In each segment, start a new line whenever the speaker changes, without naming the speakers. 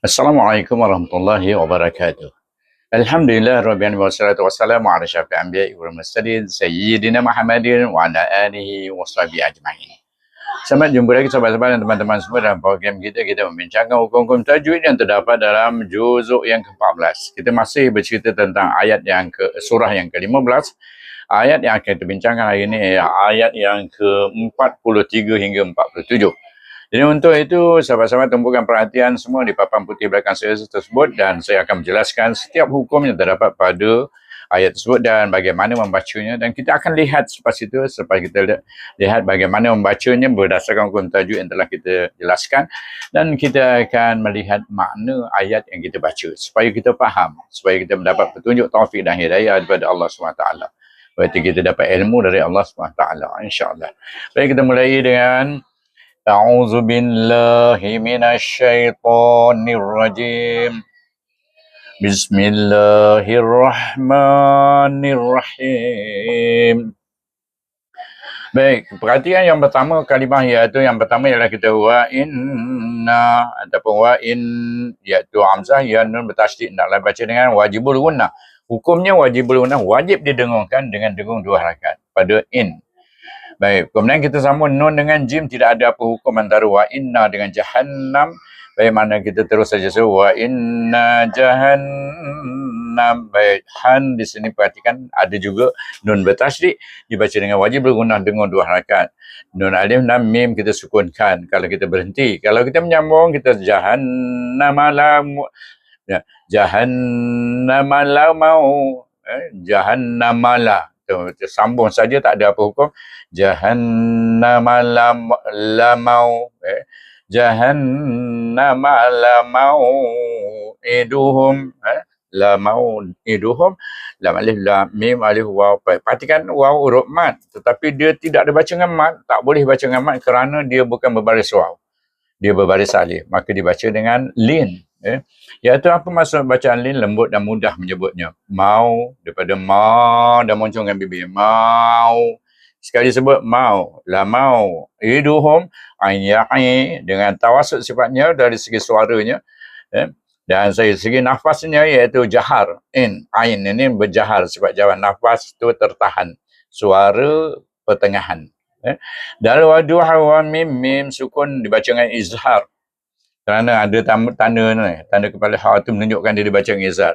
Assalamualaikum warahmatullahi wabarakatuh. Alhamdulillah rabbil alamin wassalatu wassalamu ala asyrafil anbiya'i wal mursalin sayyidina Muhammadin wa ala alihi washabihi ajma'in. Selamat jumpa lagi sahabat-sahabat dan teman-teman semua dalam program kita membincangkan hukum-hukum tajwid yang terdapat dalam juzuk yang ke-14. Kita masih bercerita tentang surah yang ke-15. Ayat yang akan kita bincangkan hari ini ialah ayat yang ke-43 hingga 47. Jadi untuk itu, sahabat-sahabat tumpukan perhatian semua di papan putih belakang saya tersebut dan saya akan menjelaskan setiap hukum yang terdapat pada ayat tersebut dan bagaimana membacanya, dan kita akan lihat selepas itu, kita lihat bagaimana membacanya berdasarkan hukum tajwid yang telah kita jelaskan, dan kita akan melihat makna ayat yang kita baca supaya kita faham, supaya kita mendapat petunjuk taufik dan hidayah daripada Allah SWT. Berarti kita dapat ilmu dari Allah SWT, insyaAllah. Baik, kita mulai dengan A'udzu billahi minasyaitonir rajim. Bismillahirrahmanirrahim. Baik, perhatian yang pertama kalimah iaitu yang pertama ialah kita wa inna ataupun wa in, iaitu hamzah ya nun bertasydid, naklah baca dengan wajibul gunnah. Hukumnya wajibul gunnah, wajib didengungkan dengan dengung dua harakat pada in. Baik, kemudian kita sambung nun dengan jim, tidak ada apa hukum antara wa inna dengan jahannam. Baik, mana kita terus saja wa inna jahannam. Baik, han di sini perhatikan ada juga nun bertasydid dibaca dengan wajib bergunah dengan dua harakat. Nun alif lam mim kita sukunkan kalau kita berhenti. Kalau kita menyambung kita jahannam alam, ya, jahannam alam mau, jahannam alam. Sambung saja, tak ada apa hukum. Jahannam lamau, jahannam lamau iduhum, lamau iduhum, lam alif lam mim alif waw. Perhatikan waw huruf mat, tetapi dia tidak dibaca dengan mat, tak boleh baca dengan mat kerana dia bukan berbaris waw, dia berbaris alif, maka dibaca dengan lin. Iaitu apa maksud bacaan lin? Lembut dan mudah menyebutnya. Mau, daripada ma dan muncul dengan bibir. Mau. Sekali sebut mau. La mau. Iduhum. Ain ya'i. Dengan tawasud sifatnya dari segi suaranya. Dan dari segi nafasnya iaitu jahar. In. Ain ini berjahar. Sifat jawab. Nafas itu tertahan. Suara pertengahan. Dan waduha wa mim. Mim sukun dibaca dengan izhar. Kerana ada tanda kepala ha itu menunjukkan dia dibaca dengan izhar.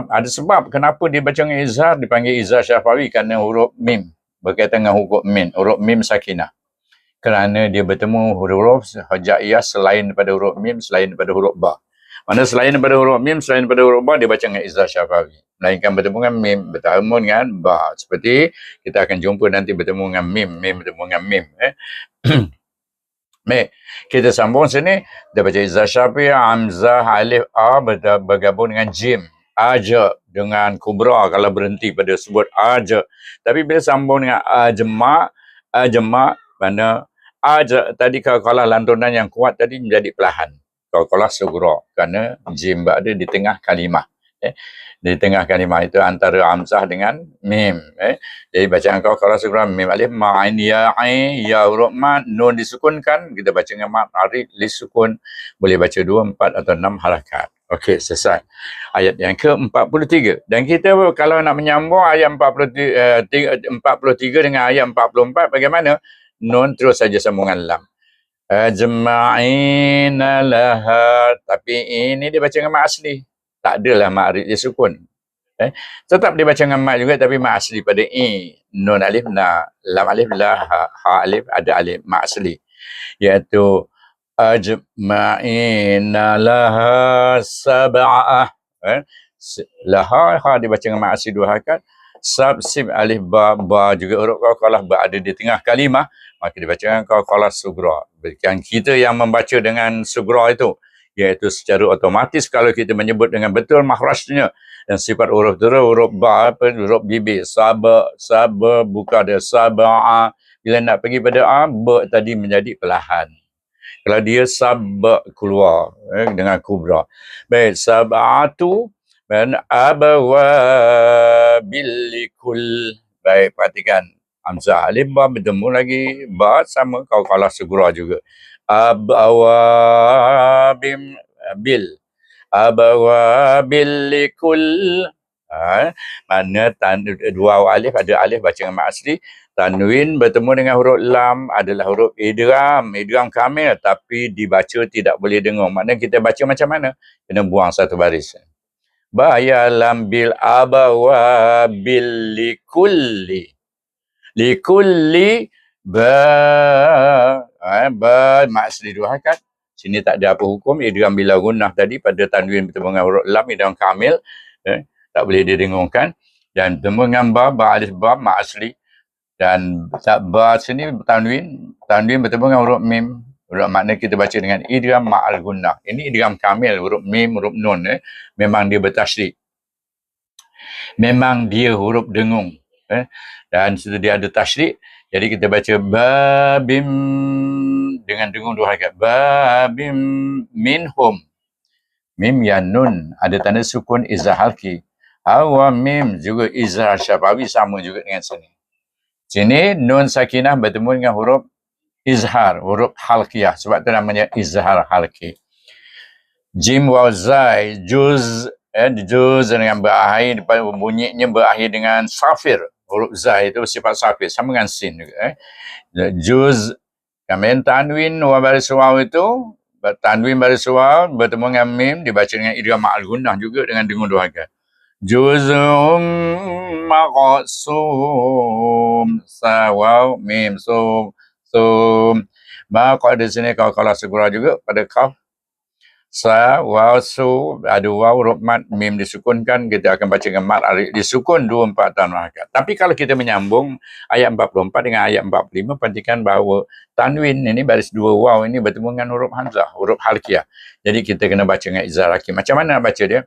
Ada sebab kenapa dia baca dengan izhar, dipanggil izhar syafawi kerana huruf mim berkaitan dengan huruf mim, huruf mim sakinah. Kerana dia bertemu huruf hijaiyah selain daripada huruf mim, selain daripada huruf ba. Mana selain daripada huruf mim, selain daripada huruf ba, dia baca dengan izhar syafawi. Melainkan bertemu dengan mim, bertemu dengan ba. Seperti kita akan jumpa nanti bertemu dengan mim bertemu dengan mim. Baik, kita sambung sini. Dia baca izhar syafi, hamzah, alif, a bergabung dengan jim. Aja dengan kubra kalau berhenti pada sebut aja. Tapi bila sambung dengan ajma, mana aja tadi kalau lantunan yang kuat tadi menjadi perlahan. Kalau sugra, kerana jim berada di tengah kalimah. Di tengah kalimah itu antara hamzah dengan mim. Jadi bacaan kalau sugra mim alif ma'in ya'i ya huruf mat, nun disukunkan, kita baca dengan mat arif lisukun, boleh baca 2, 4 atau 6 harakat. Okey, selesai. Ayat yang ke-43. Dan kita kalau nak menyambung ayat 43 dengan ayat 44 bagaimana? Nun terus saja sambungan lam. Ajma'ina laha, tapi ini dia baca dengan mat asli. Tak adalah mat arif disukun. Tetap dibaca dengan mat juga, tapi mat asli pada i. Nun alif na, lam alif la, ha alif ada alif mat asli. Iaitu ajma'ina laha sab'ah. Laha, ha dibaca dengan mat asli 2 harakat. Sib alif ba juga huruf qalqalah berada di tengah kalimah, maka dibaca dengan qalqalah sugra. Yang kita yang membaca dengan sugra itu, iaitu secara otomatis kalau kita menyebut dengan betul makhrajnya dan sifat huruf tu huruf ba, huruf bibir, saba buka dia sab'a. Bila nak pergi pada a, ba tadi menjadi perlahan. Kalau dia saba keluar dengan kubra. Baik, sab'atu dan abawabilikul. Baik, perhatikan hamzah alif ba bertemu lagi ba sama kalau segura juga. Abawabim, bil. Abawabil likul. Mana dua alif, ada alif baca dengan mat asli. Tanwin bertemu dengan huruf lam adalah huruf idgham. Idgham kamil tapi dibaca tidak boleh dengung. Maknanya kita baca macam mana? Kena buang satu baris. Ba lam bil abawabil likulli. Likulli ba mat asli dua harakat. Sini tak ada apa hukum. Idgham bila gunnah tadi pada tanwin bertemu dengan huruf lam idgham kamil. Tak boleh didengungkan. Dan bertemu dengan ba alif ba mat asli. Dan ba sini tanwin bertemu dengan huruf mim. Huruf makna kita baca dengan idgham ma'al gunnah. Ini idgham kamil, huruf mim, huruf nun. Memang dia bertasydid. Memang dia huruf dengung. Dan setelah dia ada tasydid, jadi kita baca babim dengan dengung dua harakat. Babim minhum. Mim ya nun ada tanda sukun izhar halqi. Awa mim juga izhar syafawi sama juga dengan sini. Sini nun sakinah bertemu dengan huruf izhar, huruf halqiyah. Sebab tu namanya izhar halqi. Jim waw zai juz juz dengan berakhir bunyinya berakhir dengan safir. Huruf zai itu sifat safir sama dengan sin juga. Juz kemudian tanwin wa baris waw itu tanwin baris waw bertemu dengan mim dibaca dengan idgham ma'al gunnah juga dengan dengung dua harakat. Juzum maqsum sawaw mim sum maka di sini kalau segera juga pada kaf sa waw su ada waw huruf mat mim disukunkan, kita akan baca dengan mat alif disukun 2 4 tanwin harakat. Tapi kalau kita menyambung ayat 44 dengan ayat 45, perhatikan bahawa tanwin ini baris dua waw ini bertemu dengan huruf hamzah, huruf halqiyah. Jadi kita kena baca dengan izhar halqi. Macam mana nak baca dia?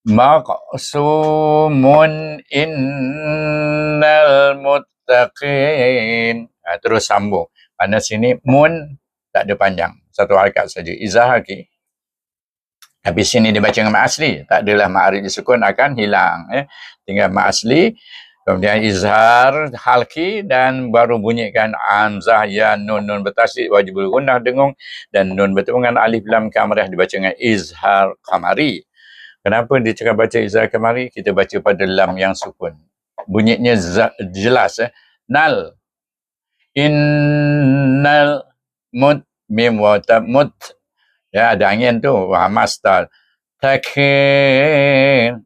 Maqsumun innal muttaqin. Terus sambung. Pada sini mun tak ada panjang, satu harakat saja, izhar halqi. Tapi sini dibaca dengan mat asli, tak adalah ma'arif disukun akan hilang. Tinggal mat asli, kemudian izhar halqi dan baru bunyikan hamzah ya nun bertasydid wajibul gunnah dengung dan nun bertemu dengan alif lam kamrah dibaca dengan izhar qamari. Kenapa dia cakap baca izhar qamari? Kita baca pada lam yang sukun. Bunyinya jelas. Nal. Innal mut mim wa ta mut. Ya, ada angin tu. Hamastal. Takin.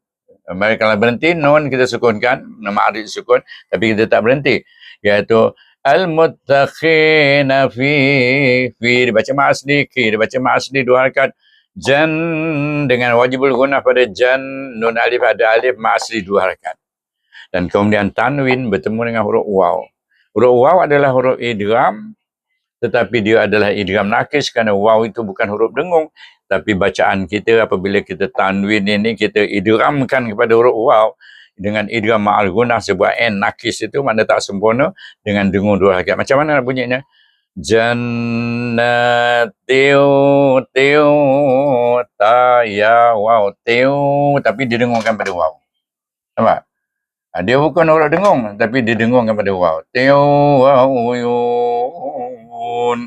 Kalau berhenti, nun kita sukunkan. Nama arif sukun. Tapi kita tak berhenti. Iaitu al-muttaqina fi dibaca mat asli. Dibaca mat asli dua harakat. Jan dengan wajibul gunnah pada jan. Nun alif ada alif mat asli dua harakat. Dan kemudian tanwin bertemu dengan huruf waw. Huruf waw adalah huruf idgham, tetapi dia adalah idgham nakis kerana waw itu bukan huruf dengung. Tapi bacaan kita apabila kita tanwin ini, kita idghamkan kepada huruf waw dengan idgham ma'al gunnah sebuah n nakis itu makna tak sempurna dengan dengung dua harakat. Macam mana bunyinya? Jannatiu tiu ta ya waw tiu tapi didengungkan pada waw. Nampak? Dia bukan huruf dengung tapi didengungkan pada waw. Tiu waw yun.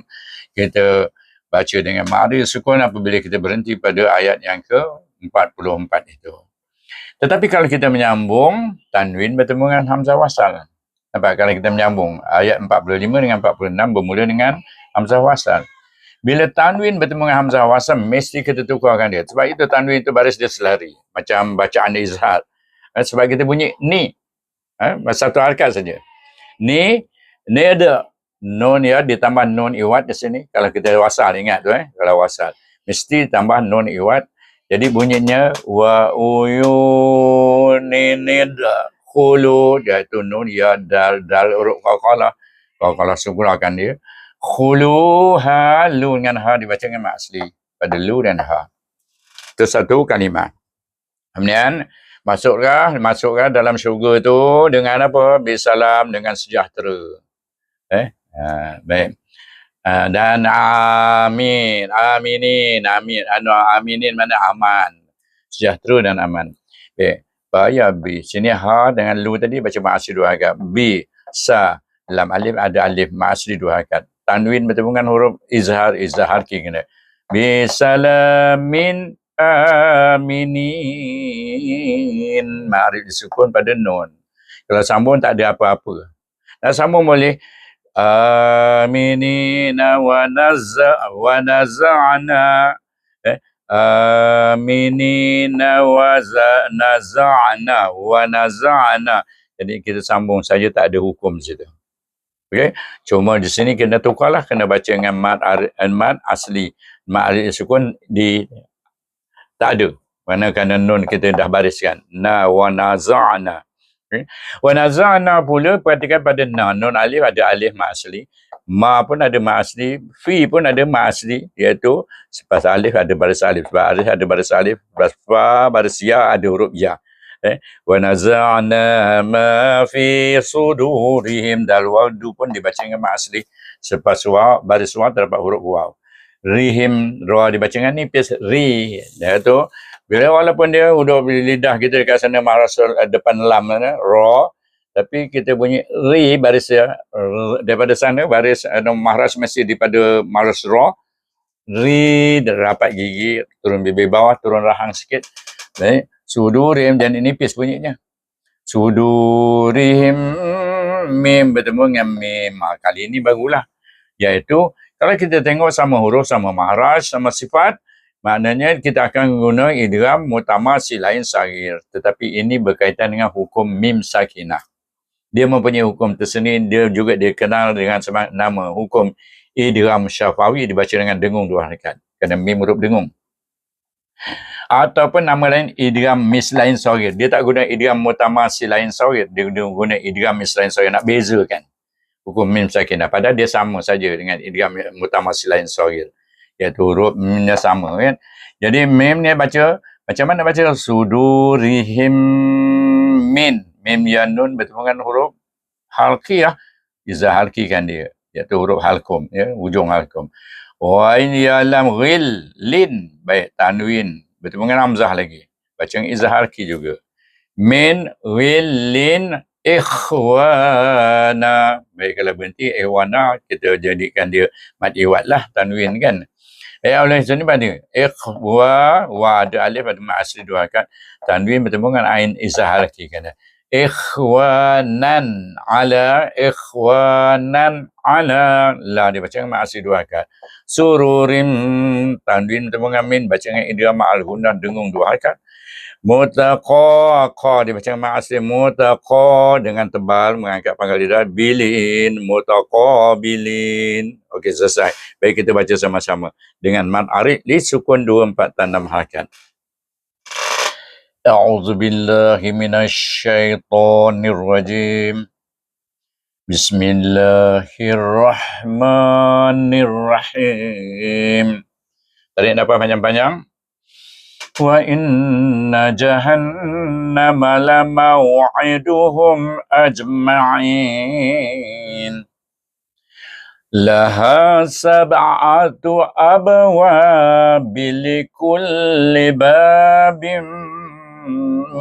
Kita baca dengan ma'arif sukun apabila kita berhenti pada ayat yang ke-44 itu. Tetapi kalau kita menyambung, tanwin bertemu dengan hamzah wasal. Nampak? Kalau kita menyambung, ayat 45 dengan 46 bermula dengan hamzah wasal. Bila tanwin bertemu dengan hamzah wasal, mesti kita tukarkan dia. Sebab itu tanwin itu baris dia selari. Macam bacaan izhar. Sebab kita bunyi ni. Satu harakat saja. Ni ada nun ya ditambah nun iwat di sini. Kalau kita wasal, ingat tu kalau wasal mesti tambah nun iwat. Jadi bunyinya wa uyuninid khulu, iaitu nun ya dal huruf qalqalah. Qalqalah sugurakan dia. Khulu ha lu dengan ha dibaca dengan mat asli pada lu dan ha. Itu satu kalimah. Kemudian masuklah dalam syurga tu dengan apa? Bisalam, dengan sejahtera. Baik. Dan amin, aminin mana aman, sejahtera dan aman. Baik. Ya bi. Sini ha dengan lu tadi baca mat asli dua harakat. Bi sa lam alif ada alif mat asli dua harakat. Tanwin bertemu dengan huruf izhar halqi kena. Bisalamin aminin. Ma'rif disukun pada nun. Kalau sambung tak ada apa-apa. Nak sambung boleh aminina wa naza'na. Aminina wa naza'na. Jadi kita sambung saja, tak ada hukum situ. Okey. Cuma di sini kena tukarlah, kena baca dengan mad asli. Mad sukun tak ada. Kerana nun kita dah bariskan. Wa naza'na. Okay. Wa naza'na pula, perhatikan pada nun alif ada alif mad asli. Ma pun ada mad asli. Fi pun ada mad asli. Iaitu selepas alif ada baris alif. Sebab alif ada baris alif. Lepas fa baris ya ada huruf ya. Wa naza'na ma fi sudurihim. Dal wawdu pun dibaca dengan mad asli. Selepas waw, baris waw terdapat huruf waw. Rihim, ra dibaca dengan nipis. Ri. Iaitu bila walaupun dia duduk lidah kita dekat sana maras depan lam sana, ra, tapi kita bunyi ri baris daripada sana baris maras mesti daripada maras ra. Ri rapat gigi, turun bibir bawah, turun rahang sikit. Baik, sudurim dan nipis bunyinya. Sudurihim mim bertemu dengan mim. Kali ini barulah. Iaitu kalau kita tengok sama huruf, sama mahraj, sama sifat, maknanya kita akan guna idgham mutamasil lain saghir. Tetapi ini berkaitan dengan hukum mim sakinah. Dia mempunyai hukum tersendiri. Dia juga dikenal dengan nama hukum idgham syafawi, dibaca dengan dengung dua harakat. Kerana mim huruf dengung. Ataupun nama lain idgham mislain saghir. Dia tak guna idgham mutamasil lain saghir. Dia guna idgham mislain saghir. Nak bezakan hukum mim sakinah. Padahal dia sama saja dengan idgham mutamasil lain saghir. Iaitu huruf mimnya sama kan. Jadi mim ni baca macam mana baca? Sudurihim min. Mim ya nun bertemu dengan huruf halqiyah. Iza halqikan dia. Iaitu huruf halqum. Ya, ujung halqum. Wa in ya lam ghil lin. Baik, tanwin. Bertemu dengan hamzah lagi. Baca dengan iza halqi juga. Min ghil lin ikhwana. Baik, kalau berhenti ikhwana, kita jadikan dia mad iwad lah, tanwin kan. Oleh sini pada ikhwa, wa ada alif ada mad asli dua harakat. Tanwin bertemu dengan ain izah halqi kan. Ikhwanan ala la dibaca dengan mad asli dua harakat. Sururim, tanwin bertemu dengan min, baca dengan idgham al gunnah dengung dua harakat. Mutaqa dibaca dengan mad asli mutaqa dengan tebal mengangkat pangkal lidah. Bilin, mutaqabilin. Okey, selesai. Baik, kita baca sama-sama dengan mad arid li sukun 2 4 dan 6 harakat. A'udzu billahi minasyaitonir rajim. Bismillahirrahmanirrahim. Tarik nafas panjang-panjang. Wa inna jahannama lamaw'iduhum ajma'in. Laha sab'atu abwabi likulli babim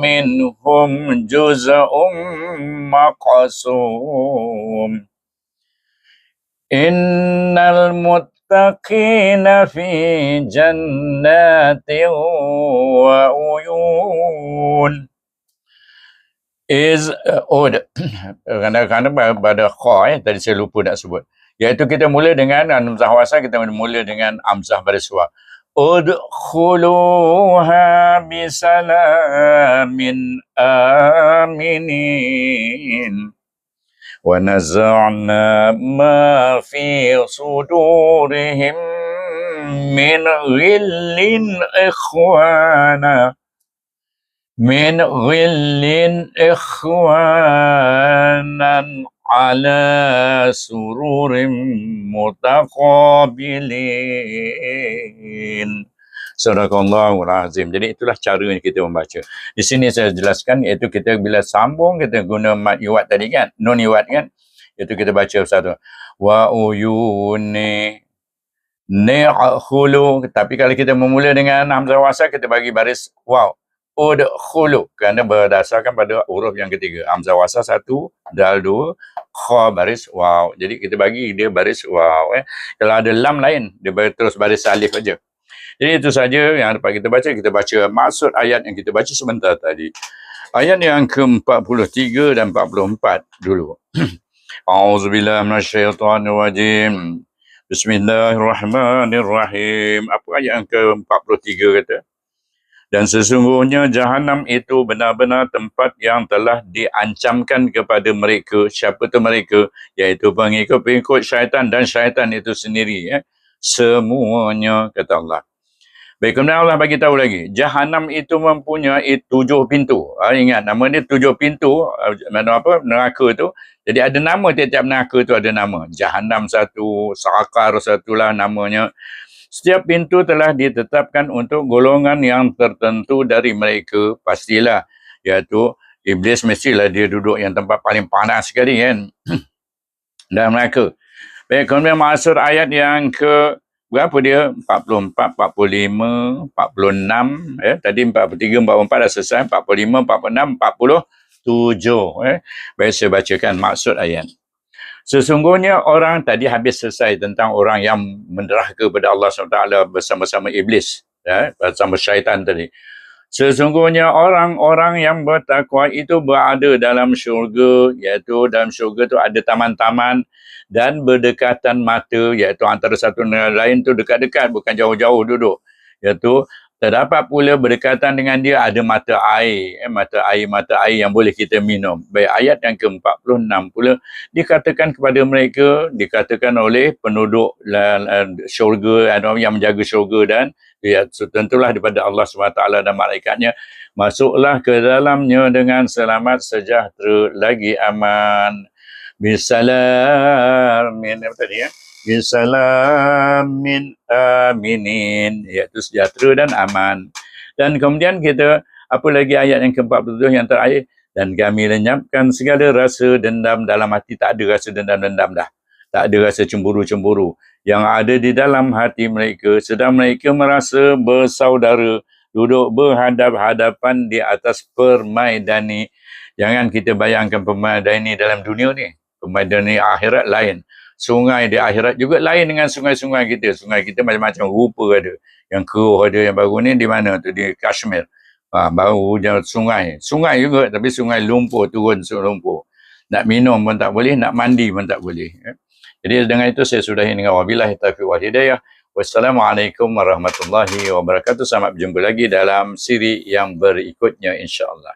minhum juz'un maqsum. Innal muttaqina fi jannatin wa uyun. Kerana pada kha tadi saya lupa nak sebut. Iaitu kita mula dengan hamzah wasal, kita mula dengan hamzah baris wa. Udkhuluha bisalamin aminin. Wa naza'na ma fi sudurihim min ghillin ikhwana. Min ghillin ikhwanan ala sururim mutaqabilin. Sadaqallahul azim. Jadi itulah caranya kita membaca. Di sini saya jelaskan, iaitu kita bila sambung kita guna mad iwad tadi kan, nun iwad kan, iaitu kita baca satu wa uyuni ni'khulu. Tapi kalau kita memula dengan hamzah wasal, kita bagi baris waw. Udkhulu, kerana berdasarkan pada huruf yang ketiga. Hamzah wasal 1, dal 2, kha baris waw. Jadi kita bagi dia baris waw. Kalau ada lam lain, dia terus baris alif aja. Jadi itu saja yang dapat kita baca. Kita baca maksud ayat yang kita baca sebentar tadi. Ayat yang ke-43 dan 44 dulu. A'udzubillahi minasyaitonirrajim. Bismillahirrahmanirrahim. Apa ayat yang ke-43 kata? Dan sesungguhnya Jahannam itu benar-benar tempat yang telah diancamkan kepada mereka. Siapa tu mereka? Iaitu pengikut-pengikut syaitan dan syaitan itu sendiri. Semuanya, kata Allah. Baik, kemudian Allah bagi tahu lagi. Jahannam itu mempunyai 7 pintu. Ingat, nama dia 7 pintu. Mana apa? Neraka tu. Jadi ada nama tiap-tiap neraka tu ada nama. Jahannam satu, Sakar satulah namanya. Setiap pintu telah ditetapkan untuk golongan yang tertentu dari mereka. Pastilah. Iaitu Iblis mestilah dia duduk yang tempat paling panas sekali kan. Dalam neraka. Baik, kemudian maksud ayat yang ke berapa dia? 44, 45, 46. Tadi 43, 44 dah selesai. 45, 46, 47. Baik, saya bacakan maksud ayat. Sesungguhnya orang tadi habis selesai tentang orang yang menderhaka kepada Allah SWT bersama-sama iblis, bersama syaitan tadi. Sesungguhnya orang-orang yang bertakwa itu berada dalam syurga, iaitu dalam syurga tu ada taman-taman dan berdekatan mata, iaitu antara satu dengan lain tu dekat-dekat, bukan jauh-jauh duduk. Iaitu terdapat pula berdekatan dengan dia ada mata air, mata air yang boleh kita minum. Baik, ayat yang ke-46 pula dikatakan kepada mereka, dikatakan oleh penduduk syurga, yang menjaga syurga dan tentulah daripada Allah SWT dan malaikatnya, masuklah ke dalamnya dengan selamat sejahtera lagi aman. Bisalamin, apa tadi Bisalamin aminin, iaitu sejahtera dan aman. Dan kemudian kita, apa lagi ayat yang ke-47 yang terakhir, dan kami lenyapkan segala rasa dendam dalam hati. Tak ada rasa dendam-dendam dah. Tak ada rasa cemburu-cemburu yang ada di dalam hati mereka, sedang mereka merasa bersaudara, duduk berhadap-hadapan di atas permaidani. Jangan kita bayangkan permaidani dalam dunia ni. Permaidani akhirat lain. Sungai di akhirat juga lain dengan sungai-sungai kita. Sungai kita macam-macam rupa ada. Yang keruh ada, yang baru ni di mana tu? Di Kashmir. Baru sungai. Sungai juga, tapi sungai lumpur, turun lumpur. Nak minum pun tak boleh, nak mandi pun tak boleh. Jadi dengan itu saya sudahi dengan wabillahi taufiq wal hidayah. Wassalamualaikum warahmatullahi wabarakatuh. Selamat berjumpa lagi dalam siri yang berikutnya insya-Allah.